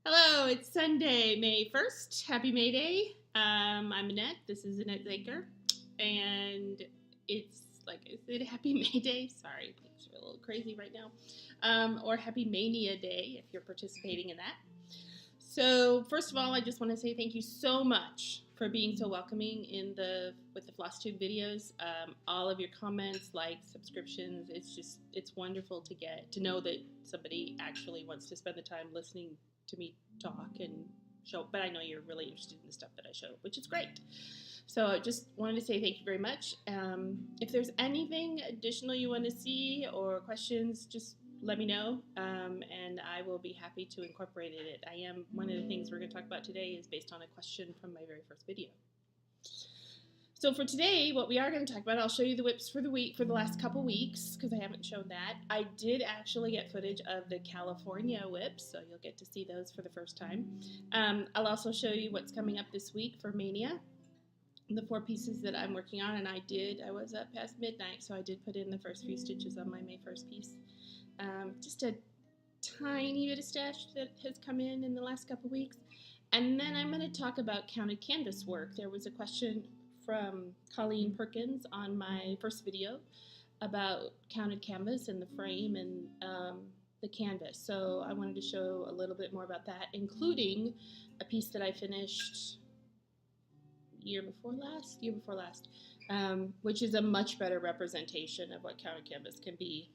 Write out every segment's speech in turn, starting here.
Hello, it's Sunday, May 1st. Happy May Day. I'm Annette. This is Annette Zaker. And it's like, is it Happy May Day? Sorry, things are a little crazy right now. Or Happy Mania Day if you're participating in that. So, first of all, I just want to say thank you so much for being so welcoming with the FlossTube videos. All of your comments, likes, subscriptions, it's wonderful to know that somebody actually wants to spend the time listening to me talk and show, but I know you're really interested in the stuff that I show, which is great. So I just wanted to say thank you very much. If there's anything additional you want to see or questions, just let me know, and I will be happy to incorporate it. One of the things we're going to talk about today is based on a question from my very first video. So for today, what we are going to talk about, I'll show you the whips for the last couple weeks, because I haven't shown that. I did actually get footage of the California whips, so you'll get to see those for the first time. I'll also show you what's coming up this week for Mania, the 4 pieces that I'm working on, and I was up past midnight, so I did put in the first few stitches on my May 1st piece. Just a tiny bit of stash that has come in the last couple weeks. And then I'm going to talk about counted canvas work. There was a question from Colleen Perkins on my first video about counted canvas and the frame and the canvas. So I wanted to show a little bit more about that, including a piece that I finished year before last, which is a much better representation of what counted canvas can be,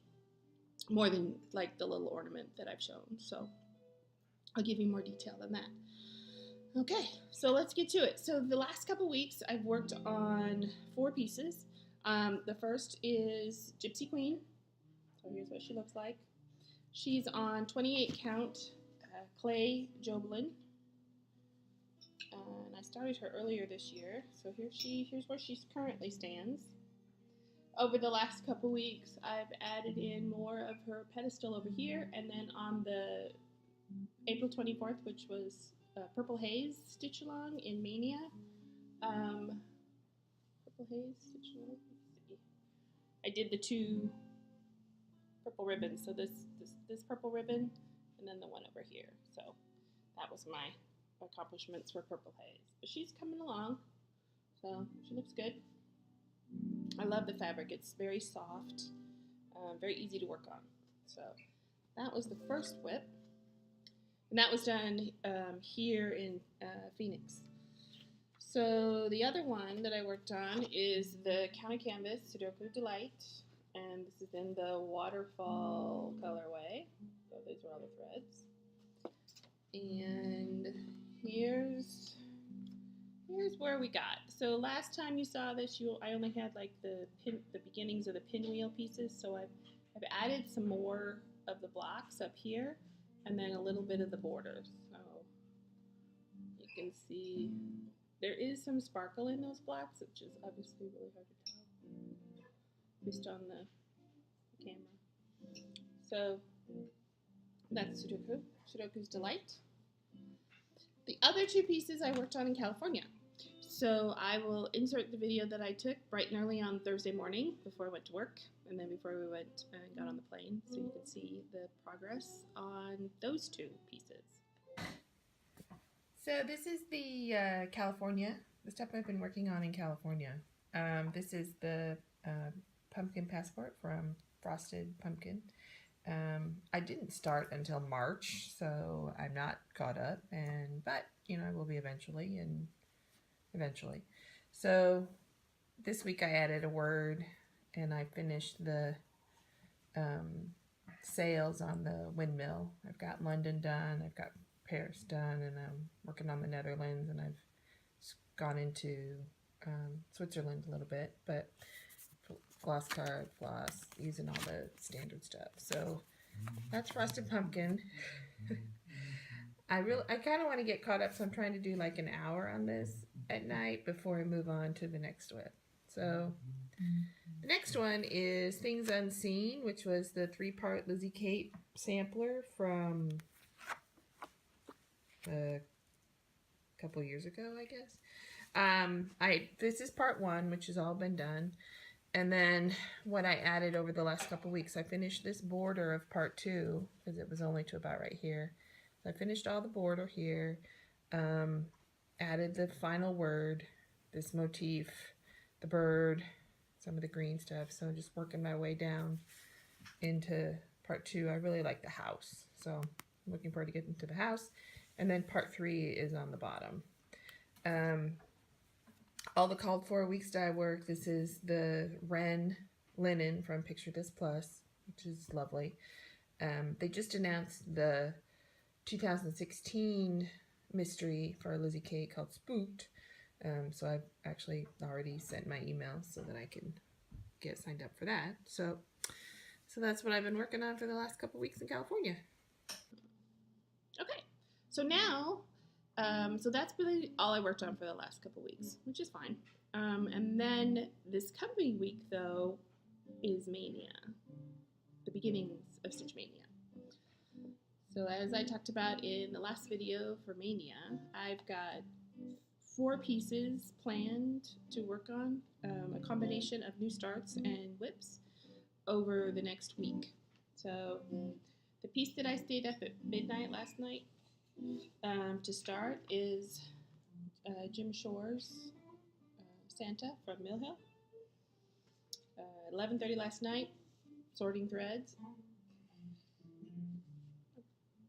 more than like the little ornament that I've shown. So I'll give you more detail than that. Okay, so let's get to it. So the last couple weeks I've worked on 4 pieces. The first is Gypsy Queen. So here's what she looks like. She's on 28 count clay Jobelin. And I started her earlier this year. So here's where she currently stands. Over the last couple weeks, I've added in more of her pedestal over here, and then on the April 24th, which was Purple Haze stitch along in Mania. Purple Haze stitch along. Let's see. I did the 2 purple ribbons. So this purple ribbon, and then the one over here. So that was my accomplishments for Purple Haze. But she's coming along, so she looks good. I love the fabric. It's very soft, very easy to work on. So that was the first whip. And that was done here in Phoenix. So the other one that I worked on is the Counted Canvas Sudoku Delight. And this is in the Waterfall colorway. So these are all the threads. And here's where we got. So last time you saw this, I only had like the beginnings of the pinwheel pieces. So I've added some more of the blocks up here, and then a little bit of the border. So you can see there is some sparkle in those blocks, which is obviously really hard to tell just on the camera. So that's Sudoku's Delight. The other 2 pieces I worked on in California. So I will insert the video that I took bright and early on Thursday morning before I went to work, and then before we went and got on the plane, so you can see the progress on those 2 pieces. So this is the California, the stuff I've been working on in California. This is the pumpkin passport from Frosted Pumpkin. I didn't start until March, so I'm not caught up, but you know, I will be eventually. So this week I added a word, and I finished the sails on the windmill. I've got London done, I've got Paris done, and I'm working on the Netherlands, and I've gone into Switzerland a little bit, but floss card, floss, using all the standard stuff. So that's Frosted Pumpkin. I kind of want to get caught up, so I'm trying to do like an hour on this at night before I move on to the next whip. So the next one is Things Unseen, which was the 3-part Lizzie Kate sampler from a couple years ago, I guess. This is part 1, which has all been done. And then what I added over the last couple weeks, I finished this border of part 2, because it was only to about right here. I finished all the border here, added the final word, this motif, the bird, some of the green stuff. So just working my way down into part 2. I really like the house, so I'm looking forward to getting to the house. And then part 3 is on the bottom. All the called for weeks dye work. This is the Ren linen from Picture This Plus, which is lovely. They just announced the 2016 mystery for Lizzie K called Spooked. So I've actually already sent my email so that I can get signed up for that. So that's what I've been working on for the last couple weeks in California. Okay, so now, so that's really all I worked on for the last couple weeks, which is fine. And then this coming week, though, is Mania, the beginnings of Stitch Mania. So as I talked about in the last video for Mania, I've got 4 pieces planned to work on, a combination of new starts and whips over the next week. So the piece that I stayed up at midnight last night to start is Jim Shore's Santa from Mill Hill. 11:30 last night, sorting threads.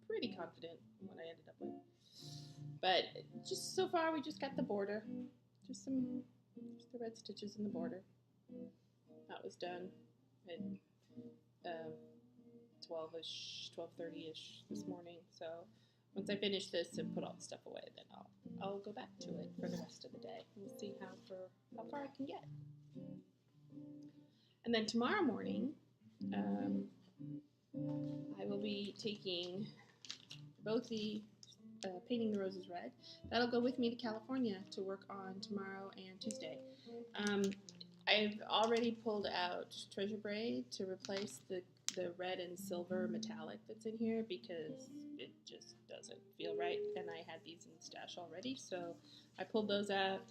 Pretty confident in what I ended up with. But just so far, we just got the border. Just the red stitches in the border. That was done at 12-ish, 12:30-ish this morning. So once I finish this and put all the stuff away, then I'll go back to it for the rest of the day. We'll see how far I can get. And then tomorrow morning, I will be taking both the Painting the Roses Red. That'll go with me to California to work on tomorrow and Tuesday. I've already pulled out Treasure Braid to replace the red and silver metallic that's in here because it just doesn't feel right, and I had these in stash already, so I pulled those out.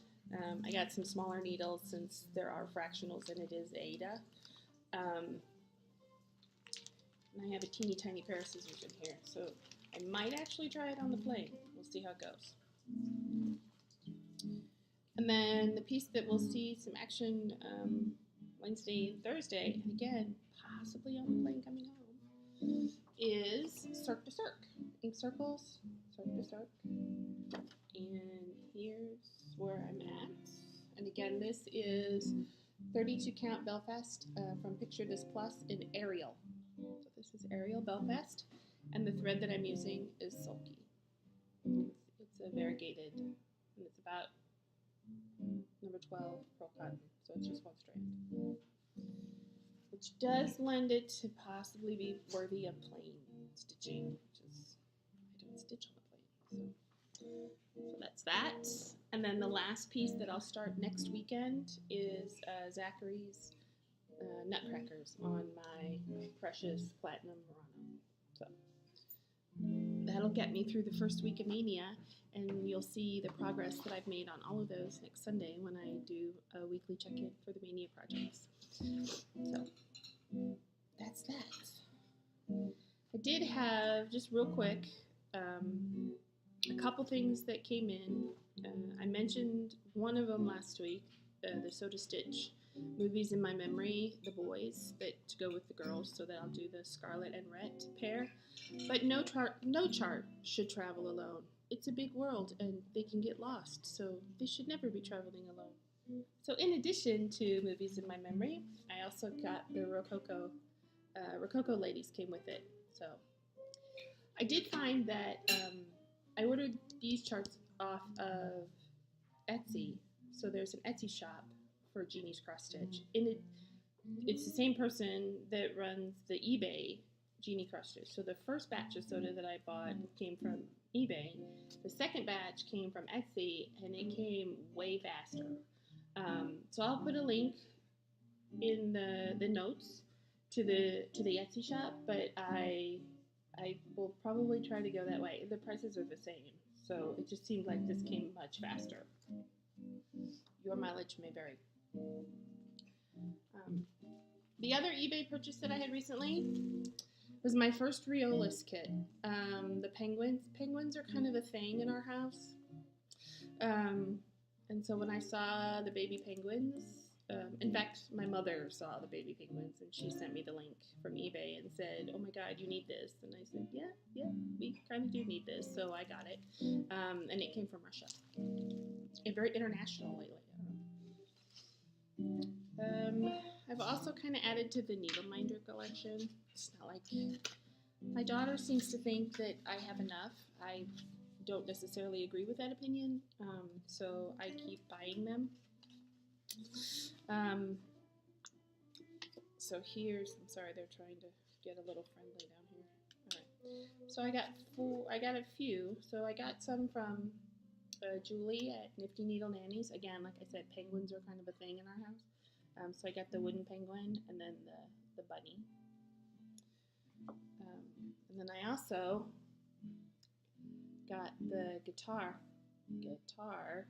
I got some smaller needles since there are fractionals and it is Ada. And I have a teeny tiny pair of scissors in here, so I might actually try it on the plane. We'll see how it goes. And then the piece that we'll see some action Wednesday and Thursday, and again, possibly on the plane coming home, is Cirque de Cirque. Ink circles, Cirque de Cirque. And here's where I'm at. And again, this is 32 count Belfast from Picture This Plus in Ariel. So this is Ariel Belfast, and the thread that I'm using is Sulky. It's a variegated, and it's about number 12 pearl cotton, so it's just one strand, which does lend it to possibly be worthy of plain stitching, which is, I don't stitch on the plane, so that's that. And then the last piece that I'll start next weekend is Zachary's Nutcrackers on my precious platinum Murano. So that'll get me through the first week of Mania, and you'll see the progress that I've made on all of those next Sunday when I do a weekly check-in for the Mania projects. So that's that. I did have, just real quick, a couple things that came in. I mentioned one of them last week, the Soda Stitch Movies in My Memory, the boys, that to go with the girls, so that I'll do the Scarlet and Rhett pair. But no chart should travel alone. It's a big world, and they can get lost, so they should never be traveling alone. So in addition to Movies in My Memory, I also got the Rococo ladies came with it. So I did find that I ordered these charts off of Etsy. So there's an Etsy shop for Jeannie's Cross Stitch. It's the same person that runs the eBay Jeannie Cross Stitch. So the first batch of soda that I bought came from eBay. The second batch came from Etsy, and it came way faster. So I'll put a link in the notes to the Etsy shop, but I will probably try to go that way. The prices are the same, so it just seemed like this came much faster. Your mileage may vary. The other eBay purchase that I had recently was my first Riolis kit. The penguins are kind of a thing in our house. And so when I saw the baby penguins, in fact, my mother saw the baby penguins and she sent me the link from eBay and said, "Oh my God, you need this." And I said, yeah, we kind of do need this. So I got it. And it came from Russia. And very international lately. I've also kind of added to the needle minder collection. It's not like my daughter seems to think that I have enough. I don't necessarily agree with that opinion, so I keep buying them. So I'm sorry, they're trying to get a little friendly down here. All right. So I got a few. So I got some from Julie at Nifty Needle Nannies. Again, like I said, penguins are kind of a thing in our house. So I got the wooden penguin and then the bunny. And then I also got the guitar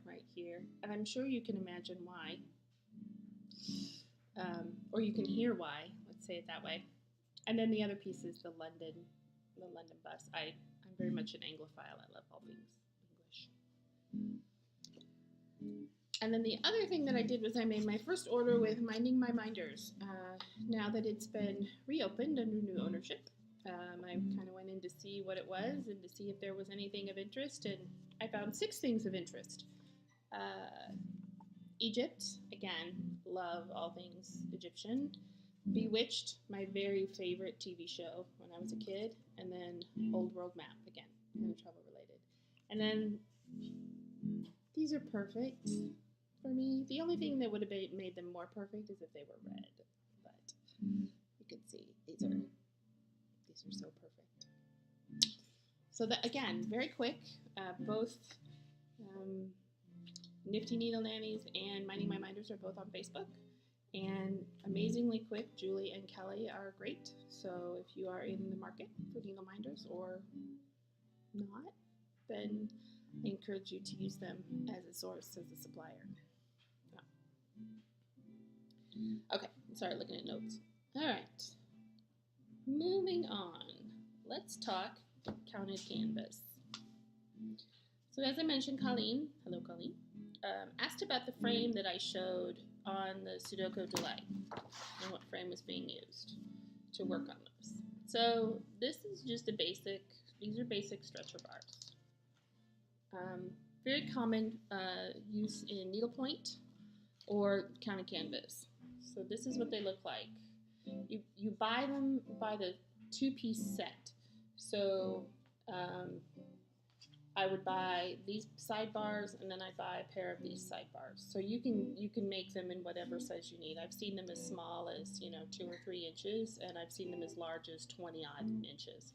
right here. And I'm sure you can imagine why. Or you can hear why, let's say it that way. And then the other piece is the London bus. I'm very much an Anglophile. I love all things English. And then the other thing that I did was I made my first order with Minding My Minders. Now that it's been reopened under new ownership, I kind of went in to see what it was and to see if there was anything of interest, and I found 6 things of interest. Egypt, again, love all things Egyptian. Bewitched, my very favorite TV show when I was a kid, and then Old World Map, again, kind of travel related. And then these are perfect for me. The only thing that would have made them more perfect is if they were red, but you can see these are so perfect. So that, again, very quick, both Nifty Needle Nannies and Minding My Minders are both on Facebook, and amazingly quick. Julie and Kelly are great, so if you are in the market for needle minders or not, then I encourage you to use them as a source, as a supplier. Okay, sorry, looking at notes. All right, moving on. Let's talk counted canvas. So as I mentioned, Colleen, hello Colleen, asked about the frame that I showed on the Sudoku Delight and what frame was being used to work on those. So this is just these are basic stretcher bars. Very common use in needlepoint or counted canvas. So this is what they look like. You buy them by the 2-piece set. So I would buy these sidebars, and then I buy a pair of these sidebars. So you can make them in whatever size you need. I've seen them as small as 2 or 3 inches, and I've seen them as large as 20-odd inches.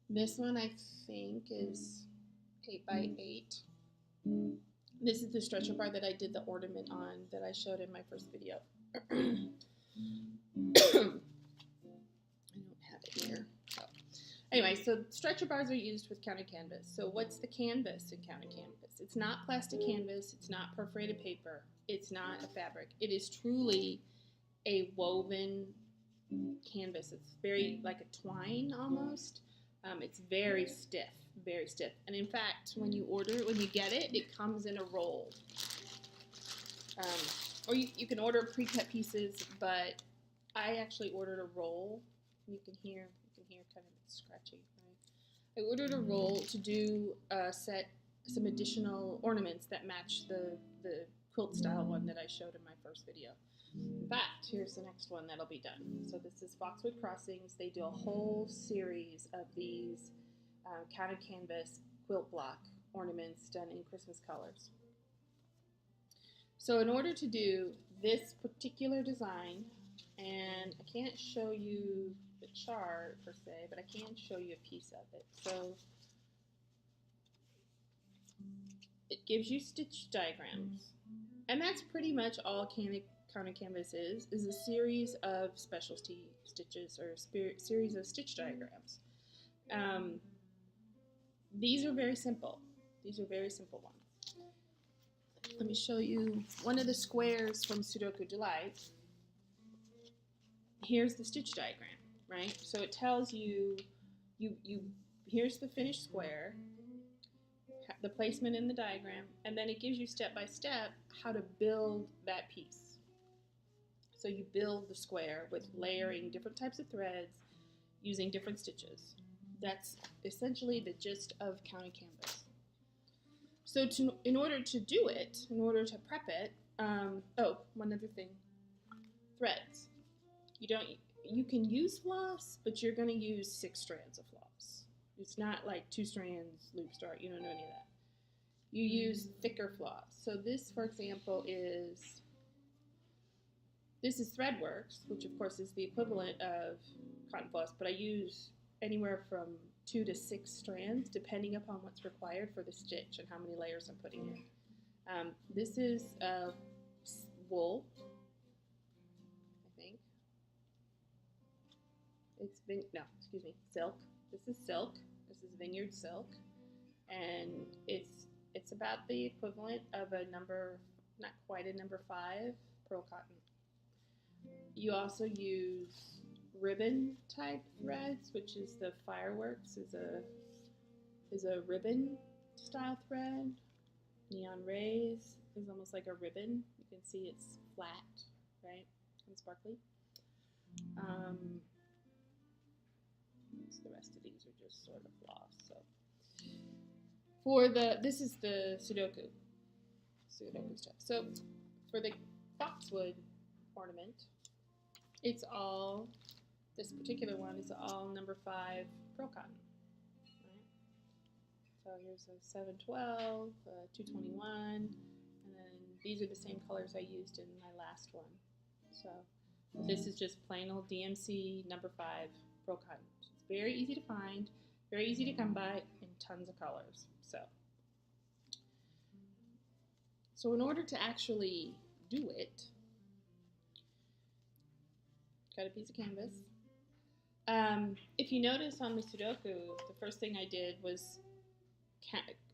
This one I think is 8 by 8. This is the stretcher bar that I did the ornament on that I showed in my first video. I don't have it here. Anyway, so stretcher bars are used with counted canvas. So what's the canvas in counted canvas? It's not plastic canvas. It's not perforated paper. It's not a fabric. It is truly a woven canvas. It's very like a twine almost. It's very stiff, very stiff. And in fact, when you get it, it comes in a roll. Or you can order pre-cut pieces, but I actually ordered a roll. You can hear kind of scratchy, right? I ordered a roll to do some additional ornaments that match the quilt style one that I showed in my first video. In fact, here's the next one that'll be done. So this is Foxwood Crossings. They do a whole series of these counted canvas quilt block ornaments done in Christmas colors. So in order to do this particular design, and I can't show you the chart per se, but I can show you a piece of it. So it gives you stitch diagrams, and that's pretty much all counted canvas is a series of specialty stitches or series of stitch diagrams. These are very simple. These are very simple ones. Let me show you one of the squares from Sudoku Delight. Here's the stitch diagram. right? So it tells you, here's the finished square, the placement in the diagram, and then it gives you step by step how to build that piece. So you build the square with layering different types of threads using different stitches. That's essentially the gist of counting canvas. So in order to do it, in order to prep it, oh, one other thing, threads. You can use floss, but you're going to use 6 strands of floss. It's not like 2 strands, loop start, you don't do any of that. You use thicker floss. So this, for example, is Threadworks, which of course is the equivalent of cotton floss, but I use anywhere from 2 to 6 strands, depending upon what's required for the stitch and how many layers I'm putting in. This is wool, I think. It's silk. This is silk. This is vineyard silk, and it's about the equivalent of a number, not quite a number 5 pearl cotton. You also use ribbon type threads, which is the Fireworks is a ribbon style thread. Neon Rays is almost like a ribbon. You can see it's flat, right, and sparkly. The rest of these are just sort of floss. So this is the Sudoku stuff. So for the boxwood ornament, it's all, this particular one is all number 5 pearl cotton. Right? So here's a 712, 221, and then these are the same colors I used in my last one. So this is just plain old DMC number 5 pearl cotton. It's very easy to find, very easy to come by, and tons of colors. So in order to actually do it, got a piece of canvas. If you notice on the Sudoku, the first thing I did was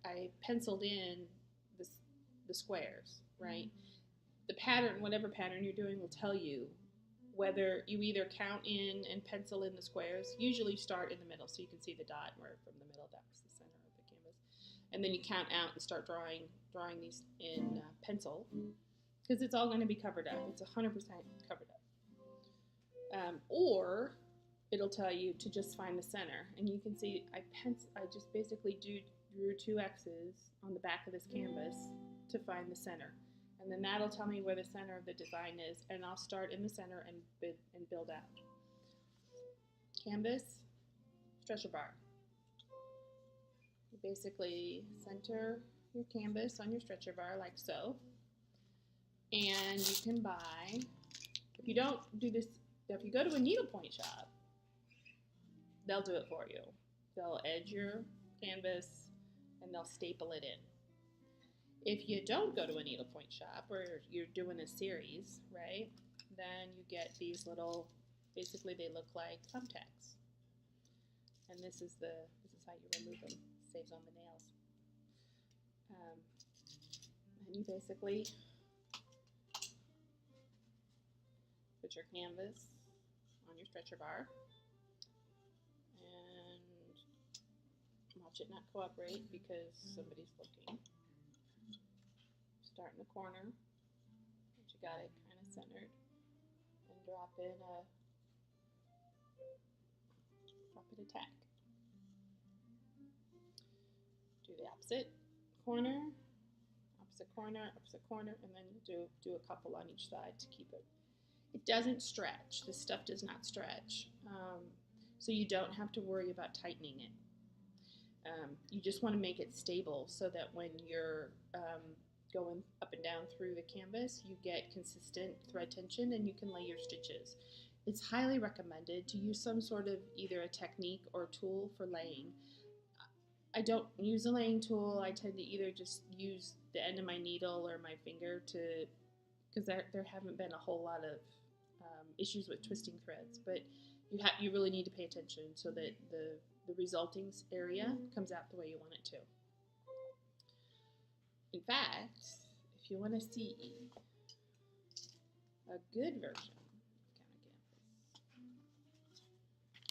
I penciled in the squares, right? The pattern, whatever pattern you're doing, will tell you whether you either count in and pencil in the squares. Usually start in the middle, so you can see the dot where from the middle, that was the center of the canvas. And then you count out and start drawing these in pencil, because it's all going to be covered up. It's 100% covered up. Or it'll tell you to just find the center, and you can see I just basically drew 2 X's on the back of this canvas to find the center, and then that'll tell me where the center of the design is, and I'll start in the center and build out. Canvas, stretcher bar. You basically center your canvas on your stretcher bar like so, and you can buy, if you don't do this, if you go to a needlepoint shop, they'll do it for you. They'll edge your canvas and they'll staple it in. If you don't go to a needlepoint shop, or you're doing a series, right, then you get these little, basically they look like thumbtacks. And this is how you remove them. Saves on the nails. And you basically put your canvas on your stretcher bar and watch it not cooperate because somebody's looking. Start in the corner, once you got it kind of centered, and drop in a tack. Do the opposite corner, and then you do a couple on each side to keep it. It doesn't stretch. This stuff does not stretch, so you don't have to worry about tightening it. You just want to make it stable so that when you're going up and down through the canvas, you get consistent thread tension and you can lay your stitches. It's highly recommended to use some sort of either a technique or tool for laying. I don't use a laying tool. I tend to either just use the end of my needle or my finger because there haven't been a whole lot of issues with twisting threads, but you really need to pay attention so that the resulting area comes out the way you want it to. In fact, if you want to see a good version of counting canvas,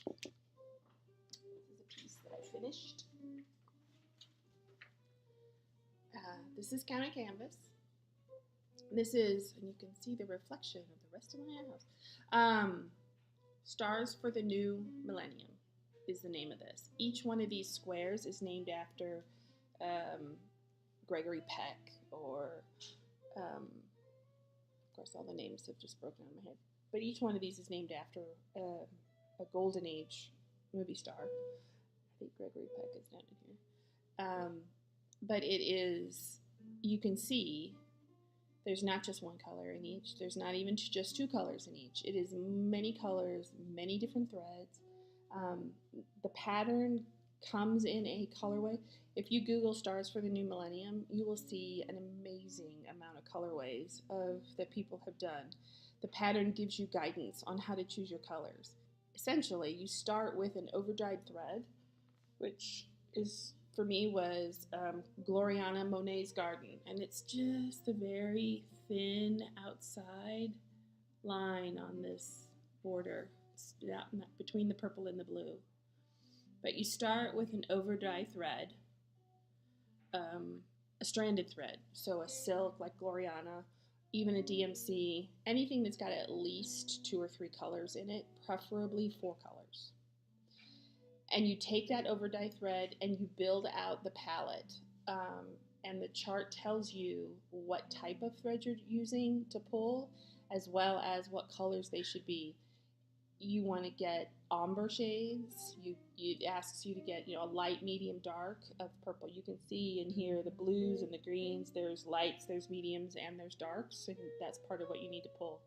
This is a piece that I finished. This is counter canvas. This is, and you can see the reflection of the rest of my house. Stars for the New Millennium is the name of this. Each one of these squares is named after Gregory Peck, or of course all the names have just broken out of my head. But each one of these is named after a Golden Age movie star. I think Gregory Peck is down in here. But it is, you can see there's not just one color in each. There's not even just two colors in each. It is many colors, many different threads. The pattern comes in a colorway. If you Google Stars for the New Millennium, you will see an amazing amount of colorways that people have done. The pattern gives you guidance on how to choose your colors. Essentially, you start with an overdyed thread, which is, for me, was Gloriana Monet's Garden. And it's just a very thin outside line on this border. It's between the purple and the blue. But you start with an overdyed thread, a stranded thread. So a silk like Gloriana, even a DMC, anything that's got at least 2 or 3 colors in it, preferably 4 colors. And you take that overdyed thread and you build out the palette. And the chart tells you what type of thread you're using to pull, as well as what colors they should be. You want to get ombre shades. It asks you to get, a light, medium, dark of purple. You can see in here the blues and the greens. There's lights, there's mediums, and there's darks. And that's part of what you need to pull.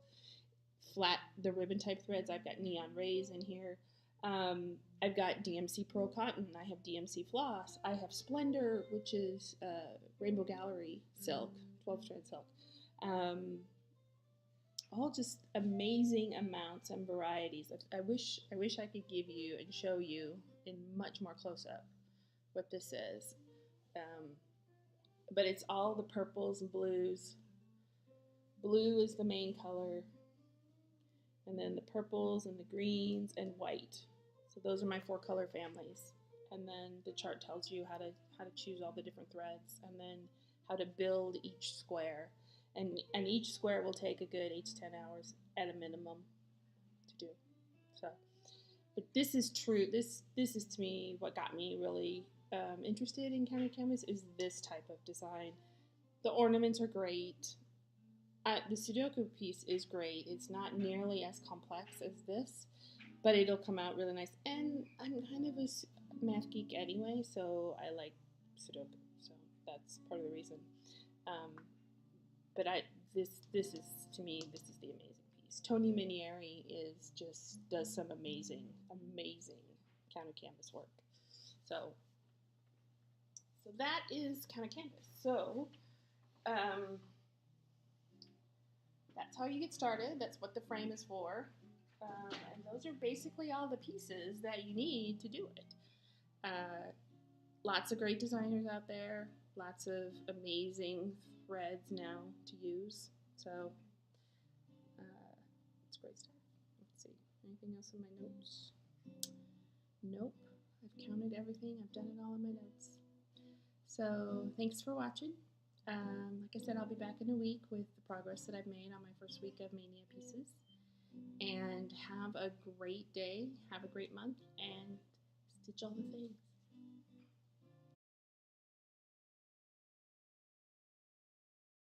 Flat, the ribbon type threads, I've got neon rays in here. I've got DMC Pearl Cotton. I have DMC Floss. I have Splendor, which is Rainbow Gallery silk, 12-thread silk. All just amazing amounts and varieties. I wish I could give you and show you in much more close-up what this is. But it's all the purples and blues. Blue is the main color. And then the purples and the greens and white. So those are my 4 color families. And then the chart tells you how to choose all the different threads, and then how to build each square. And each square will take a good 8 to 10 hours at a minimum to do. So, but this is true. This is, to me, what got me really interested in counter canvas is this type of design. The ornaments are great. The Sudoku piece is great. It's not nearly as complex as this, but it'll come out really nice. And I'm kind of a math geek anyway, so I like Sudoku. So that's part of the reason. But this is, to me, this is the amazing piece. Tony Minieri does some amazing counter canvas work. So that is counter canvas. So that's how you get started. That's what the frame is for. And those are basically all the pieces that you need to do it. Lots of great designers out there. Lots of amazing threads now to use. So it's great stuff. Let's see. Anything else in my notes? Nope. I've counted everything. I've done it all in my notes. So thanks for watching. Like I said, I'll be back in a week with the progress that I've made on my first week of Mania pieces. And have a great day, have a great month, and stitch all the things.